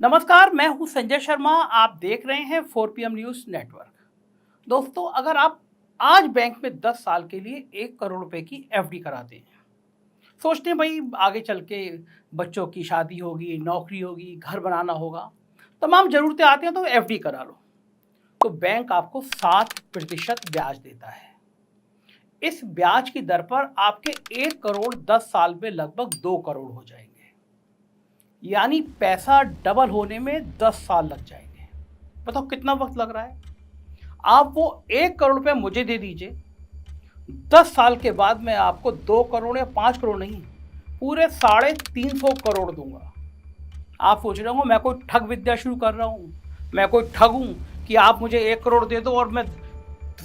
नमस्कार, मैं हूं संजय शर्मा। आप देख रहे हैं 4PM न्यूज़ नेटवर्क। दोस्तों, अगर आप आज बैंक में 10 साल के लिए 1 करोड़ रुपए की एफडी कराते हैं, सोचते हैं भाई आगे चल के बच्चों की शादी होगी, नौकरी होगी, घर बनाना होगा, तमाम ज़रूरतें आती हैं तो एफडी करा लो। तो बैंक आपको 7% ब्याज देता है। इस ब्याज की दर पर आपके 1 करोड़ 10 साल में लगभग 2 करोड़ हो जाएंगे। यानी पैसा डबल होने में 10 साल लग जाएंगे। बताओ कितना वक्त लग रहा है। आप वो 1 करोड़ रुपये मुझे दे दीजिए, 10 साल के बाद मैं आपको 2 करोड़ या 5 करोड़ नहीं, पूरे 350 करोड़ दूंगा। आप सोच रहे हो मैं कोई ठग विद्या शुरू कर रहा हूँ, मैं कोई ठग हूँ कि आप मुझे 1 करोड़ दे दो और मैं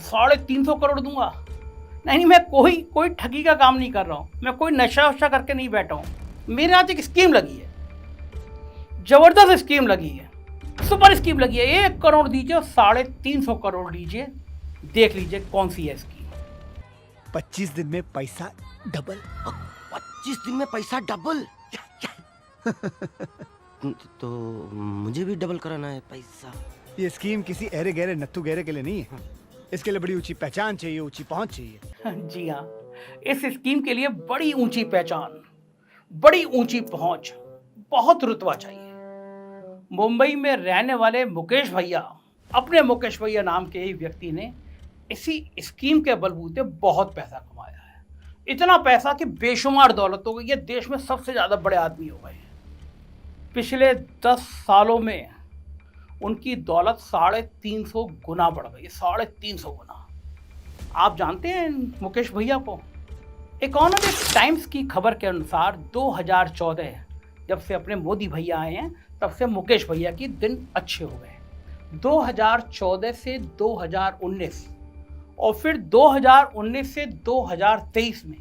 350 करोड़ दूंगा। नहीं, मैं कोई ठगी का काम नहीं कर रहा हूँ, मैं कोई नशा वशा करके नहीं बैठा हूँ। मेरे हाथ एक स्कीम लगी है, जबरदस्त स्कीम लगी है, सुपर स्कीम लगी है। 1 करोड़ दीजिए और 350 करोड़ लीजिए, देख लीजिए कौन सी है स्कीम। 25 दिन में पैसा डबल। 25 दिन में पैसा डबल? तो मुझे भी डबल कराना है पैसा। ये स्कीम किसी अरे गहरे नत्थु गहरे के लिए नहीं है। इसके लिए बड़ी ऊंची पहचान चाहिए, ऊंची पहुंच चाहिए। जी हाँ, इस स्कीम के लिए बड़ी ऊंची पहचान, बड़ी ऊंची पहुंच, बहुत रुतबा चाहिए। मुंबई में रहने वाले मुकेश भैया, अपने मुकेश भैया नाम के ही व्यक्ति ने इसी स्कीम के बलबूते बहुत पैसा कमाया है। इतना पैसा कि बेशुमार दौलत हो गई है, देश में सबसे ज़्यादा बड़े आदमी हो गए हैं। पिछले 10 सालों में उनकी दौलत 350 गुना बढ़ गई, 350 गुना। आप जानते हैं मुकेश भैया को? इकोनॉमिक टाइम्स की खबर के अनुसार 2014 जब से अपने मोदी भैया आए हैं, तब से मुकेश भैया की दिन अच्छे हो गए। 2014 से 2019 और फिर 2019 से 2023 में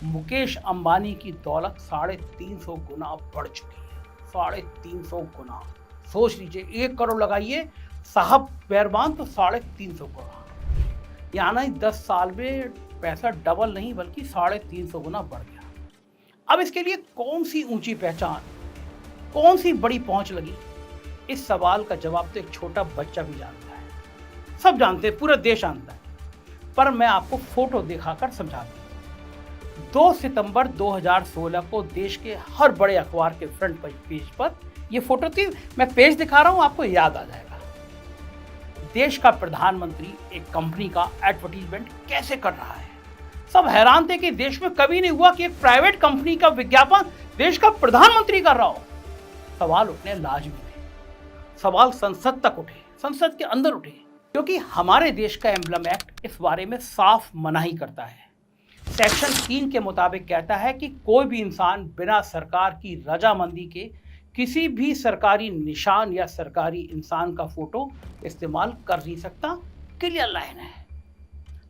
मुकेश अंबानी की दौलत 350 गुना बढ़ चुकी है। 350 गुना। सोच लीजिए, 1 करोड़ लगाइए साहब मेहरबान तो 350 गुना, यानी 10 साल में पैसा डबल नहीं बल्कि 350 गुना बढ़ गया। अब इसके लिए कौन सी ऊंची पहचान, कौन सी बड़ी पहुंच लगी? इस सवाल का जवाब तो एक छोटा बच्चा भी जानता है, सब जानते हैं, पूरा देश जानता है। पर मैं आपको फोटो दिखाकर समझाता हूं। 2 सितंबर 2016 को देश के हर बड़े अखबार के फ्रंट पेज पर यह फोटो थी। मैं पेज दिखा रहा हूं, आपको याद आ जाएगा। देश का प्रधानमंत्री एक कंपनी का एडवर्टीजमेंट कैसे कर रहा है। सब हैरान थे कि देश में कभी नहीं हुआ कि एक प्राइवेट कंपनी का विज्ञापन देश का प्रधानमंत्री कर रहा हो। सवाल उठने लाजमी थे, सवाल संसद तक उठे, संसद के अंदर उठे, क्योंकि हमारे देश का एम्बलम एक्ट इस बारे में साफ मनाही करता है। सेक्शन 3 के मुताबिक कहता है कि कोई भी इंसान बिना सरकार की रजामंदी के किसी भी सरकारी निशान या सरकारी इंसान का फोटो इस्तेमाल कर नहीं सकता। क्लियर लाइन है।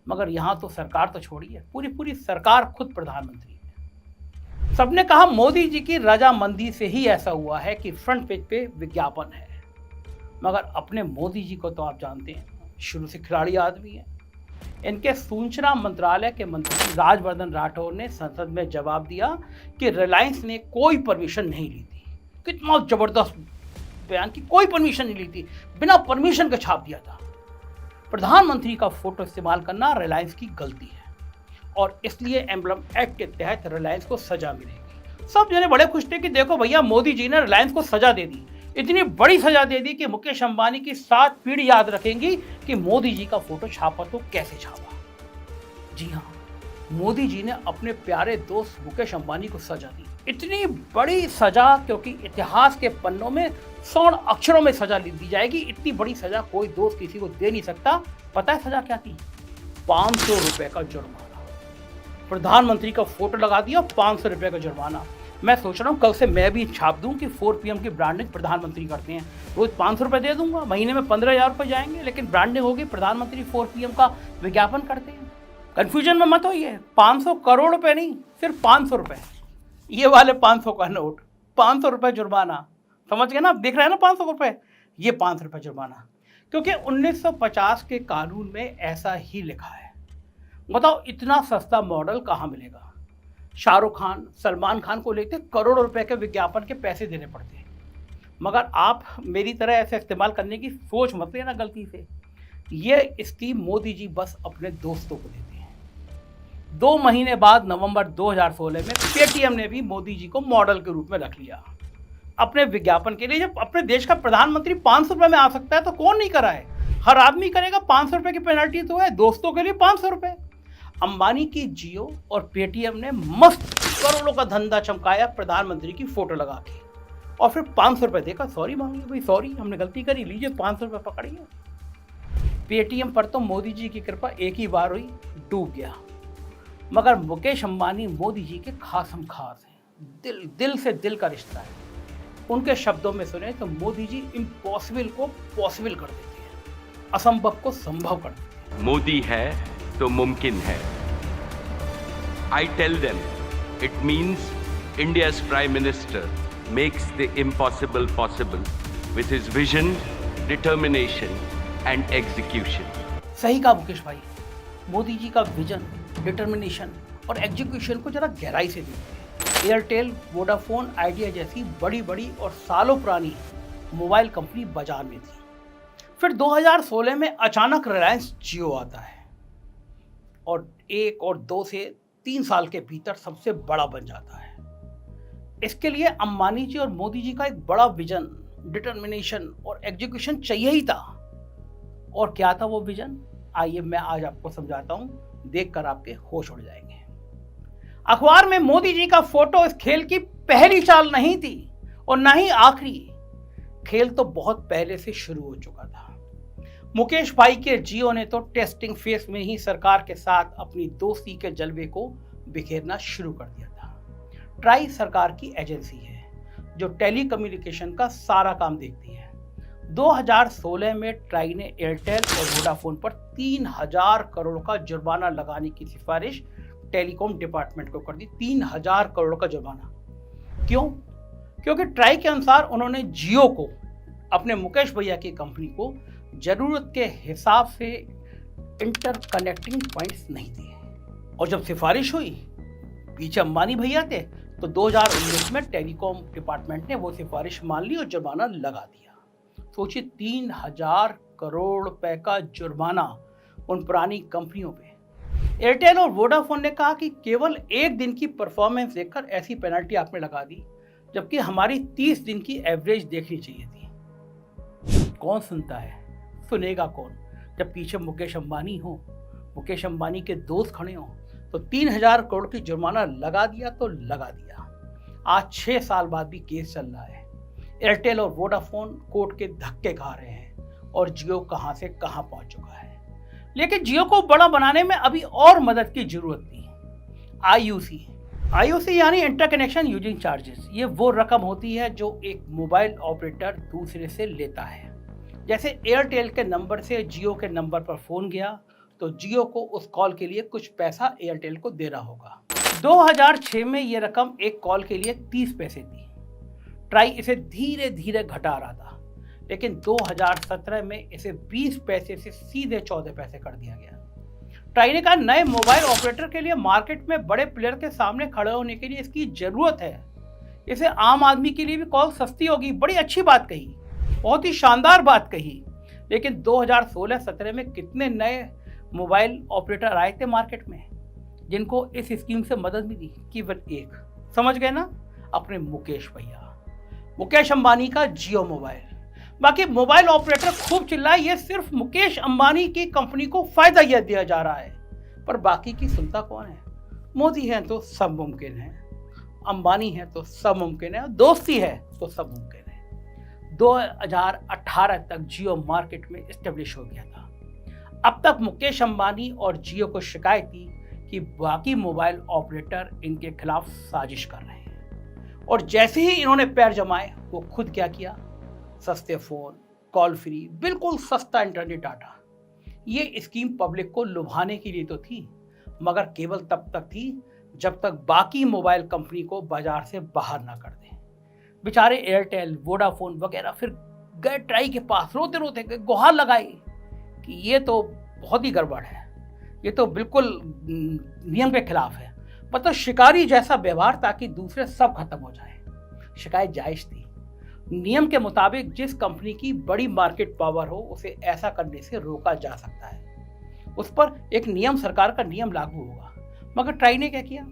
मगर यहां तो सरकार तो छोड़िए, पूरी सरकार खुद प्रधानमंत्री है। सबने कहा मोदी जी की रजामंदी से ही ऐसा हुआ है कि फ्रंट पेज पे विज्ञापन है। मगर अपने मोदी जी को तो आप जानते हैं, शुरू से खिलाड़ी आदमी है। इनके सूचना मंत्रालय के मंत्री राजवर्धन राठौर ने संसद में जवाब दिया कि रिलायंस ने कोई परमिशन नहीं ली थी। कितना जबरदस्त बयान की, कोई परमिशन नहीं ली थी, बिना परमिशन के छाप दिया था। प्रधानमंत्री का फोटो इस्तेमाल करना रिलायंस की गलती है और इसलिए एम्बलम एक्ट के तहत रिलायंस को सजा मिलेगी। सब जने बड़े खुश थे कि देखो भैया, मोदी जी ने रिलायंस को सजा दे दी। इतनी बड़ी सजा दे दी कि मुकेश अंबानी की 7 पीढ़ी याद रखेंगी कि मोदी जी का फोटो छापा तो कैसे छापा। जी हाँ, मोदी जी ने अपने प्यारे दोस्त मुकेश अंबानी को सजा दी। इतनी बड़ी सजा, क्योंकि इतिहास के पन्नों में स्वर्ण अक्षरों में सजा दी जाएगी। इतनी बड़ी सजा कोई दोस्त किसी को दे नहीं सकता। पता है सजा क्या थी? 500 रुपए का जुर्माना। प्रधानमंत्री का फोटो लगा दिया, 500 रुपए का जुर्माना। मैं सोच रहा हूँ कल से मैं भी छाप दूं कि 4PM की ब्रांडिंग प्रधानमंत्री करते हैं। रोज 500 रुपए दे दूंगा, महीने में 15,000 रुपए जाएंगे, लेकिन ब्रांडिंग होगी, प्रधानमंत्री 4PM का विज्ञापन करते हैं। कंफ्यूजन में मत होइए, 500 करोड़ रुपए नहीं, सिर्फ 500 रुपए। ये वाले 500 का नोट, 500 रुपए जुर्माना। समझ गए ना? आप देख रहे हैं ना 500 रुपए, ये 500 रुपए जुर्माना, क्योंकि 1950 के कानून में ऐसा ही लिखा है। बताओ इतना सस्ता मॉडल कहाँ मिलेगा? शाहरुख खान, सलमान खान को लेते करोड़ों रुपए के विज्ञापन के पैसे देने पड़ते हैं। मगर आप मेरी तरह ऐसे इस्तेमाल करने की सोच मत लेना गलती से। ये स्कीम मोदी जी बस अपने दोस्तों को देते हैं। 2 महीने बाद नवंबर 2016 में पेटीएम ने भी मोदी जी को मॉडल के रूप में रख लिया अपने विज्ञापन के लिए। जब अपने देश का प्रधानमंत्री 500 रुपये में आ सकता है तो कौन नहीं कराए, हर आदमी करेगा। 500 रुपये की पेनल्टी तो है, दोस्तों के लिए 500 रुपये। अंबानी की जियो और पेटीएम ने मस्त करोड़ों का धंधा चमकाया प्रधानमंत्री की फोटो लगा के, और फिर 500 रुपये देकर सॉरी मांगी, भाई सॉरी हमने गलती करी, लीजिए 500 रुपये पकड़िए। पेटीएम पर तो मोदी जी की कृपा एक ही बार हुई, डूब गया। मगर मुकेश अंबानी मोदी जी के खासम खास हैं, दिल से दिल का रिश्ता है। उनके शब्दों में सुने तो मोदी जी इम्पॉसिबल को पॉसिबल कर देते हैं, असंभव को संभव कर देते हैं। मोदी है तो मुमकिन है। I tell them it means India's Prime Minister makes the impossible possible with his vision, determination and execution. सही कहा मुकेश भाई, मोदी जी का विजन, डिटर्मिनेशन और एग्जीक्यूशन को जरा गहराई से देखिए। एयरटेल, वोडाफोन, आइडिया जैसी बड़ी बड़ी और सालों पुरानी मोबाइल कंपनी बाजार में थी। फिर 2016 में अचानक रिलायंस जियो आता है और 1 और 2 से 3 साल के भीतर सबसे बड़ा बन जाता है। इसके लिए अंबानी जी और मोदी जी का एक बड़ा विजन, डिटर्मिनेशन और एग्जीक्यूशन चाहिए ही था। और क्या था वो विजन, आइए मैं आज आपको समझाता हूं, देखकर आपके होश उड़ जाएंगे। अखबार में मोदी जी का फोटो इस खेल की पहली चाल नहीं थी और ना ही आखिरी। खेल तो बहुत पहले से शुरू हो चुका था। मुकेश भाई के जियो ने तो टेस्टिंग फेस में ही सरकार के साथ अपनी दोस्ती के जलवे को बिखेरना शुरू कर दिया था। ट्राई सरकार की एजेंसी है जो टेलीकम्युनिकेशन का सारा काम देखती है। 2016 में ट्राई ने एयरटेल और वोडाफोन पर 3000 करोड़ का जुर्माना लगाने की सिफारिश टेलीकॉम डिपार्टमेंट को कर दी। 3000 करोड़ का जुर्माना क्यों? क्योंकि ट्राई के अनुसार उन्होंने जियो को, अपने मुकेश भैया की कंपनी को, जरूरत के हिसाब से इंटरकनेक्टिंग पॉइंट्स नहीं दिए। और जब सिफारिश हुई, पीछे अंबानी भैया थे, तो 2019 में टेलीकॉम डिपार्टमेंट ने वो सिफारिश मान ली और जुर्माना लगा दिया। सोचिए, 3000 करोड़ रुपए का जुर्माना उन पुरानी कंपनियों पे। एयरटेल और वोडाफोन ने कहा कि केवल 1 दिन की परफॉर्मेंस देखकर ऐसी पेनल्टी आपने लगा दी, जबकि हमारी 30 दिन की एवरेज देखनी चाहिए थी। कौन सुनता है, सुनेगा कौन? जब पीछे मुकेश अंबानी हो, मुकेश अंबानी के दोस्त खड़े हो, तो 3000 करोड़ की जुर्माना लगा दिया तो लगा दिया। आज 6 साल बाद भी केस चल रहा है। एयरटेल और वोडाफोन कोर्ट के धक्के खा रहे हैं और जियो कहां से कहां पहुंच चुका है। लेकिन जियो को बड़ा बनाने में अभी और मदद की जरूरत थी। आईयूसी यानी इंटरकनेक्शन यूजिंग चार्जेस, ये वो रकम होती है जो एक मोबाइल ऑपरेटर दूसरे से लेता है। जैसे एयरटेल के नंबर से जियो के नंबर पर फोन गया तो जियो को उस कॉल के लिए कुछ पैसा एयरटेल को देना होगा। 2006 में ये रकम एक कॉल के लिए 30 पैसे थी। ट्राई इसे धीरे धीरे घटा रहा था, लेकिन 2017 में इसे 20 पैसे से सीधे 14 पैसे कर दिया गया। ट्राई ने कहा, नए मोबाइल ऑपरेटर के लिए मार्केट में बड़े प्लेयर के सामने खड़े होने के लिए इसकी जरूरत है। इसे आम आदमी के लिए भी कॉल सस्ती होगी। बड़ी अच्छी बात कही, बहुत ही शानदार बात कही। लेकिन 2016-17 में कितने नए मोबाइल ऑपरेटर आए थे मार्केट में जिनको इस स्कीम से मदद मिली? केवल एक। समझ गए ना? अपने मुकेश भैया, मुकेश अंबानी का जियो मोबाइल। बाकी मोबाइल ऑपरेटर खूब चिल्लाए, ये सिर्फ मुकेश अंबानी की कंपनी को फायदा यह दिया जा रहा है। पर बाकी की सुनता कौन है? मोदी है तो सब मुमकिन है, अंबानी है तो सब मुमकिन है, दोस्ती है तो सब मुमकिन है। 2018 तक जियो मार्केट में एस्टेब्लिश हो गया था। अब तक मुकेश अंबानी और जियो को शिकायत थी कि बाकी मोबाइल ऑपरेटर इनके खिलाफ साजिश कर रहे हैं। और जैसे ही इन्होंने पैर जमाए, वो खुद क्या किया? सस्ते फोन, कॉल फ्री, बिल्कुल सस्ता इंटरनेट डाटा। ये स्कीम पब्लिक को लुभाने के लिए तो थी, मगर केवल तब तक थी जब तक बाकी मोबाइल कंपनी को बाजार से बाहर ना कर दें। बेचारे एयरटेल, वोडाफोन वगैरह फिर गए ट्राई के पास, रोते रोते गए, गुहार लगाई कि ये तो बहुत ही गड़बड़ है, ये तो बिल्कुल नियम के खिलाफ है। मतलब शिकारी जैसा व्यवहार ताकि दूसरे सब खत्म हो जाए। शिकायत जायज थी। नियम के मुताबिक जिस कंपनी की बड़ी मार्केट पावर हो उसे ऐसा करने से रोका जा सकता है। उस पर एक नियम, सरकार का नियम लागू होगा। मगर ट्राई ने क्या किया,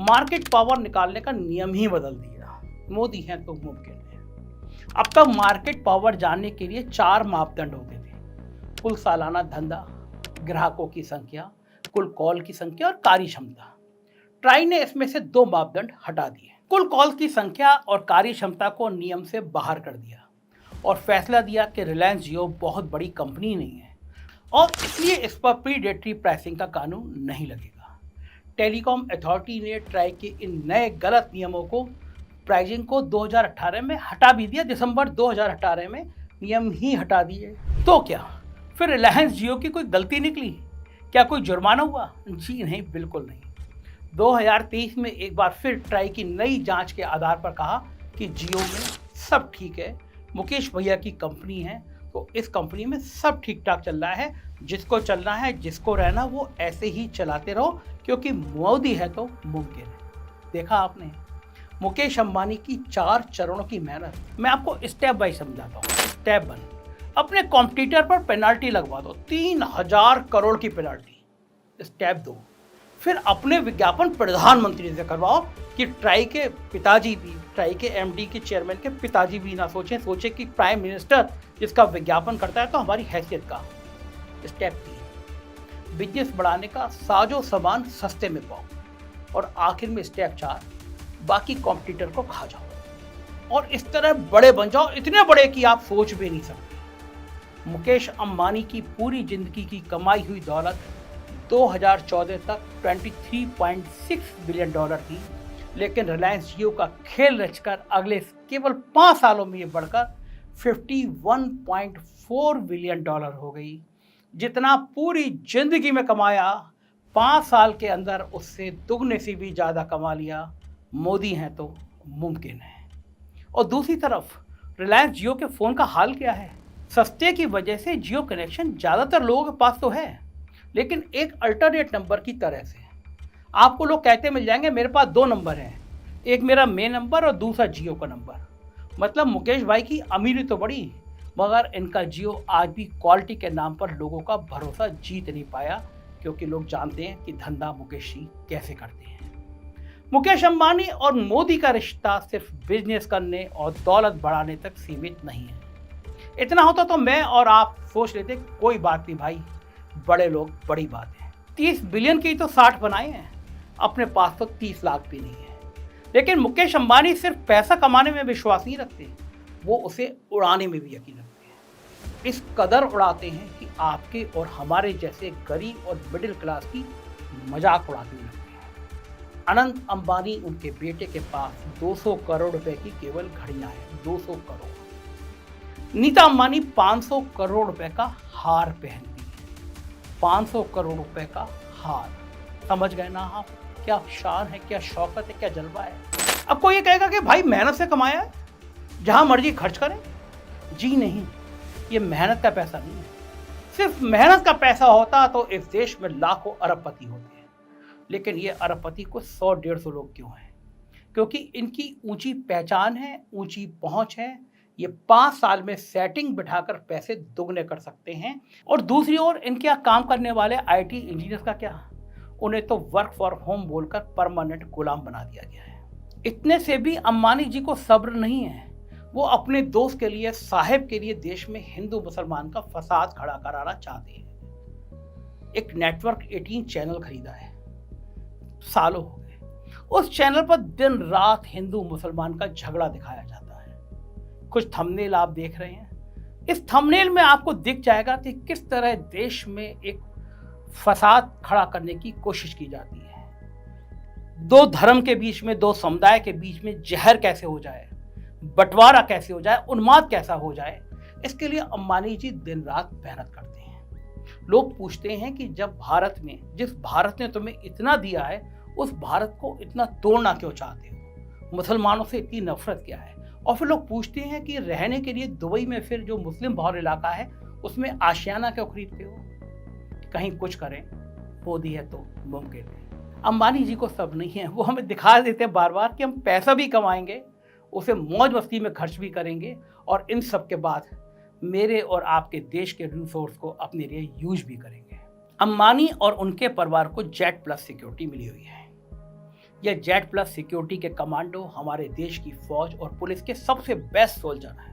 मार्केट पावर निकालने का नियम ही बदल दिया। मोदी है तो मुमकिन है। अब तक मार्केट पावर जानने के लिए 4 मापदंड होते थे: कुल सालाना धंधा, ग्राहकों की संख्या, कुल कॉल की संख्या और कार्य क्षमता। ट्राई ने इसमें से 2 मापदंड हटा दिए। कुल कॉल की संख्या और कार्य क्षमता को नियम से बाहर कर दिया और फैसला दिया कि रिलायंस जियो बहुत बड़ी कंपनी नहीं है और इसलिए इस पर प्रीडेटरी प्राइसिंग का कानून नहीं लगेगा। टेलीकॉम अथॉरिटी ने ट्राई के इन नए गलत नियमों को, प्राइसिंग को 2018 में हटा भी दिया। दिसंबर 2018 में नियम ही हटा दिए। तो क्या फिर रिलायंस जियो की कोई गलती निकली? क्या कोई जुर्माना हुआ? जी नहीं, बिल्कुल नहीं। 2023 में एक बार फिर ट्राई की नई जांच के आधार पर कहा कि जियो में सब ठीक है, मुकेश भैया की कंपनी है तो इस कंपनी में सब ठीक ठाक चल रहा है। जिसको चलना है, जिसको रहना, वो ऐसे ही चलाते रहो क्योंकि मोदी है तो मुमकिन है। देखा आपने मुकेश अंबानी की 4 चरणों की मेहनत। मैं आपको स्टेप बाय समझाता हूँ। स्टेप 1, अपने कॉम्पिटिटर पर पेनाल्टी लगवा दो, 3000 करोड़ की पेनाल्टी। स्टेप 2, फिर अपने विज्ञापन प्रधानमंत्री से करवाओ कि ट्राई के पिताजी भी, ट्राई के एमडी के चेयरमैन के पिताजी भी ना सोचे कि प्राइम मिनिस्टर जिसका विज्ञापन करता है तो हमारी हैसियत का। स्टेप 3, बिजनेस बढ़ाने का साजो सामान सस्ते में पाओ। और आखिर में स्टेप 4, बाकी कॉम्पिटिटर को खा जाओ और इस तरह बड़े बन जाओ, इतने बड़े कि आप सोच भी नहीं सकते। मुकेश अंबानी की पूरी जिंदगी की कमाई हुई दौलत 2014 तक 23.6 बिलियन डॉलर थी, लेकिन रिलायंस जियो का खेल रचकर अगले केवल 5 सालों में ये बढ़कर 51.4 बिलियन डॉलर हो गई। जितना पूरी जिंदगी में कमाया, 5 साल के अंदर उससे दुगने से भी ज़्यादा कमा लिया। मोदी हैं तो मुमकिन है। और दूसरी तरफ रिलायंस जियो के फ़ोन का हाल क्या है? सस्ते की वजह से जियो कनेक्शन ज़्यादातर लोगों के पास तो है, लेकिन एक अल्टरनेट नंबर की तरह से। आपको लोग कहते मिल जाएंगे मेरे पास 2 नंबर हैं, एक मेरा मेन नंबर और दूसरा जियो का नंबर। मतलब मुकेश भाई की अमीरी तो बड़ी, मगर इनका जियो आज भी क्वालिटी के नाम पर लोगों का भरोसा जीत नहीं पाया, क्योंकि लोग जानते हैं कि धंधा मुकेश जी कैसे करते हैं। मुकेश अंबानी और मोदी का रिश्ता सिर्फ बिजनेस करने और दौलत बढ़ाने तक सीमित नहीं है। इतना होता तो मैं और आप सोच लेते कोई बात नहीं भाई, बड़े लोग बड़ी बात है। 30 बिलियन की तो 60 बनाए हैं, अपने पास तो 30 लाख भी नहीं है। लेकिन मुकेश अंबानी सिर्फ पैसा कमाने में विश्वास नहीं रखते, वो उसे उड़ाने में भी यकीन रखते हैं। इस कदर उड़ाते हैं कि आपके और हमारे जैसे गरीब और मिडिल क्लास की मजाक उड़ाते लगते हैं। अनंत अंबानी, उनके बेटे के पास 200 करोड़ रुपए की केवल घड़ियां हैं, 200 करोड़। नीता अंबानी 500 करोड़ रुपए का हार पहनती है, 500 करोड़ रुपए का हार। समझ गए ना आप? क्या शान है, क्या शौकत है, क्या जलवा है। अब कोई ये कहेगा कि भाई मेहनत से कमाया है, जहां मर्जी खर्च करें। जी नहीं, ये मेहनत का पैसा नहीं है। सिर्फ मेहनत का पैसा होता तो इस देश में लाखों अरबपति होते हैं, लेकिन ये अरबपति को 100-150 लोग क्यों हैं? क्योंकि इनकी ऊंची पहचान है, ऊंची पहुंच है। ये 5 साल में सेटिंग बिठाकर पैसे दुगने कर सकते हैं। और दूसरी ओर इनके यहाँ काम करने वाले आईटी इंजीनियर्स का क्या? उन्हें तो वर्क फॉर होम बोलकर परमानेंट गुलाम बना दिया गया है। इतने से भी अंबानी जी को सब्र नहीं है। वो अपने दोस्त के लिए, साहिब के लिए देश में हिंदू मुसलमान का फसाद खड़ा कराना चाहते हैं। एक नेटवर्क 18 चैनल खरीदा है, सालों हो गए। उस चैनल पर दिन रात हिंदू मुसलमान का झगड़ा दिखाया जाता है। कुछ थंबनेल आप देख रहे हैं, इस थंबनेल में आपको दिख जाएगा कि किस तरह देश में एक फसाद खड़ा करने की कोशिश की जाती है। 2 धर्म के बीच में, 2 समुदाय के बीच में जहर कैसे हो जाए, बंटवारा कैसे हो जाए, उन्माद कैसा हो जाए, इसके लिए अंबानी जी दिन रात मेहनत करते हैं। लोग पूछते हैं कि जब भारत में, जिस भारत ने तुम्हें इतना दिया है, उस भारत को इतना तोड़ना क्यों चाहते हो? मुसलमानों से इतनी नफरत क्या है? और फिर लोग पूछते हैं कि रहने के लिए दुबई में फिर जो मुस्लिम बहुल इलाका है उसमें आशियाना क्यों खरीदते हो? कहीं कुछ करें, मोदी है तो मुमकिन है। अंबानी जी को सब नहीं है, वो हमें दिखा देते हैं बार बार कि हम पैसा भी कमाएंगे, उसे मौज मस्ती में खर्च भी करेंगे और इन सब के बाद मेरे और आपके देश के रिसोर्स को अपने लिए यूज भी करेंगे। अंबानी और उनके परिवार को जेड प्लस सिक्योरिटी मिली हुई है। यह जेड प्लस सिक्योरिटी के कमांडो हमारे देश की फौज और पुलिस के सबसे बेस्ट सोल्जर हैं।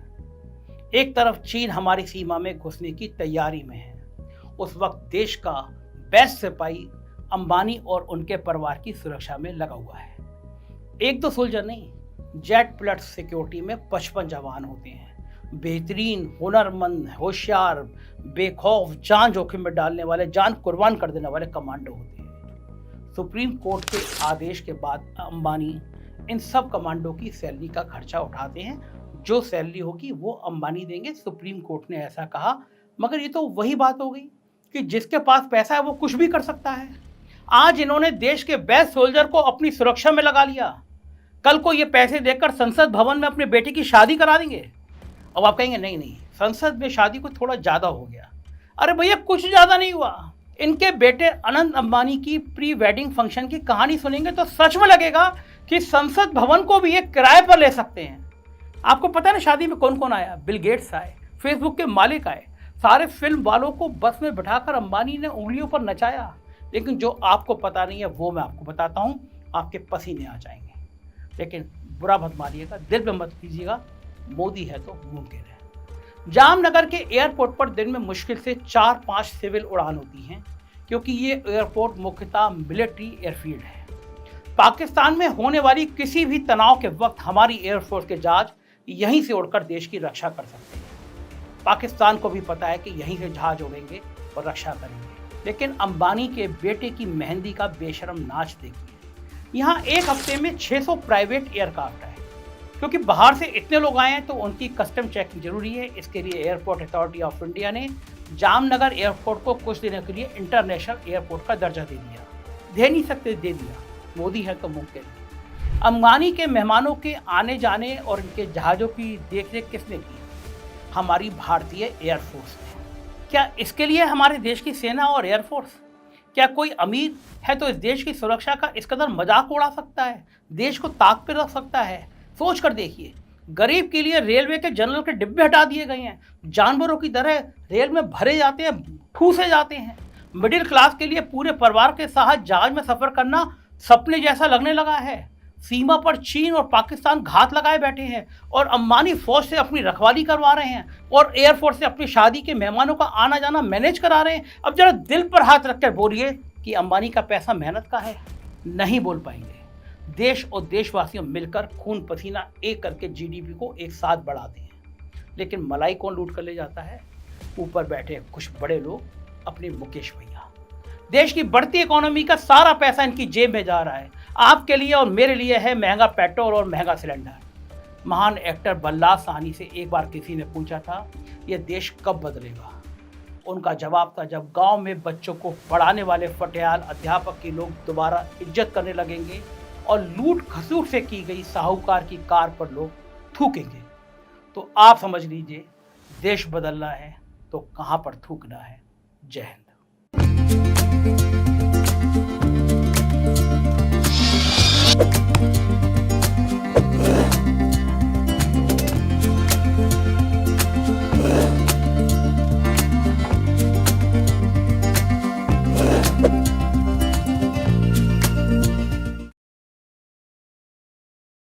एक तरफ चीन हमारी सीमा में घुसने की तैयारी में है, उस वक्त देश का बेस्ट सिपाही अंबानी और उनके परिवार की सुरक्षा में लगा हुआ है। एक दो सोल्जर नहीं, जेड प्लस सिक्योरिटी में 55 जवान होते हैं। बेहतरीन, हुनरमंद, होशियार, बेखौफ, जान जोखिम में डालने वाले, जान कुर्बान कर देने वाले कमांडो होते हैं। सुप्रीम कोर्ट के आदेश के बाद अंबानी इन सब कमांडो की सैलरी का खर्चा उठाते हैं। जो सैलरी होगी वो अंबानी देंगे, सुप्रीम कोर्ट ने ऐसा कहा। मगर ये तो वही बात हो गई कि जिसके पास पैसा है वो कुछ भी कर सकता है। आज इन्होंने देश के बेस्ट सोल्जर को अपनी सुरक्षा में लगा लिया, कल को ये पैसे देकर संसद भवन में अपने बेटे की शादी करा देंगे। अब आप कहेंगे नहीं, संसद में शादी को थोड़ा ज़्यादा हो गया। अरे भैया, कुछ ज़्यादा नहीं हुआ। इनके बेटे अनंत अंबानी की प्री वेडिंग फंक्शन की कहानी सुनेंगे तो सच में लगेगा कि संसद भवन को भी एक किराए पर ले सकते हैं। आपको पता है ना शादी में कौन कौन आया? बिल गेट्स आए, फेसबुक के मालिक आए, सारे फिल्म वालों को बस में बिठाकर अंबानी ने उंगलियों पर नचाया। लेकिन जो आपको पता नहीं है वो मैं आपको बताता हूँ, आपके पसीने आ जाएंगे। लेकिन बुरा मत मानिएगा, दिल पे मत कीजिएगा, मोदी है तो मुमकिन है। जामनगर के एयरपोर्ट पर दिन में मुश्किल से 4-5 सिविल उड़ान होती हैं, क्योंकि ये एयरपोर्ट मुख्यतः मिलिट्री एयरफील्ड है। पाकिस्तान में होने वाली किसी भी तनाव के वक्त हमारी एयरफोर्स के जहाज यहीं से उड़कर देश की रक्षा कर सकते हैं। पाकिस्तान को भी पता है कि यहीं से जहाज उड़ेंगे और रक्षा करेंगे। लेकिन अंबानी के बेटे की मेहंदी का बेशरम नाच देखिए। यहाँ एक हफ्ते में 600 प्राइवेट एयरक्राफ्ट है। क्योंकि बाहर से इतने लोग आए हैं तो उनकी कस्टम चेकिंग जरूरी है। इसके लिए एयरपोर्ट अथॉरिटी ऑफ इंडिया ने जामनगर एयरपोर्ट को कुछ दिनों के लिए इंटरनेशनल एयरपोर्ट का दर्जा दे दिया। दे नहीं सकते, दे दिया। मोदी है तो मुमकिन है। अंबानी के मेहमानों के आने जाने और इनके जहाज़ों की देखरेख किसने की? हमारी भारतीय एयरफोर्स ने। क्या इसके लिए हमारे देश की सेना और एयरफोर्स? क्या कोई अमीर है तो इस देश की सुरक्षा का इस कदर मजाक उड़ा सकता है, देश को ताक पर रख सकता है? सोच कर देखिए, गरीब के लिए रेलवे के जनरल के डिब्बे हटा दिए गए हैं, जानवरों की तरह रेल में भरे जाते हैं, ठूसे जाते हैं। मिडिल क्लास के लिए पूरे परिवार के साथ जहाज में सफर करना सपने जैसा लगने लगा है। सीमा पर चीन और पाकिस्तान घात लगाए बैठे हैं और अंबानी फौज से अपनी रखवाली करवा रहे हैं और एयरफोर्स से अपनी शादी के मेहमानों का आना जाना मैनेज करा रहे हैं। अब जरा दिल पर हाथ रखकर बोलिए कि अंबानी का पैसा मेहनत का है। नहीं बोल पाएंगे। देश और देशवासियों मिलकर खून पसीना एक करके जीडीपी को एक साथ बढ़ाते हैं। लेकिन मलाई कौन लूट कर ले जाता है? ऊपर बैठे कुछ बड़े लोग, अपने मुकेश भैया। देश की बढ़ती इकोनॉमी का सारा पैसा इनकी जेब में जा रहा है। आपके लिए और मेरे लिए है महंगा पेट्रोल और महंगा सिलेंडर। महान एक्टर बल्लाल साहनी से एक बार किसी ने पूछा था, यह देश कब बदलेगा? उनका जवाब था, जब गांव में बच्चों को पढ़ाने वाले फटियाल अध्यापक की लोग दोबारा इज्जत करने लगेंगे और लूट खसूट से की गई साहूकार की कार पर लोग थूकेंगे। तो आप समझ लीजिए, देश बदलना है तो कहां पर थूकना है। जय हिंद।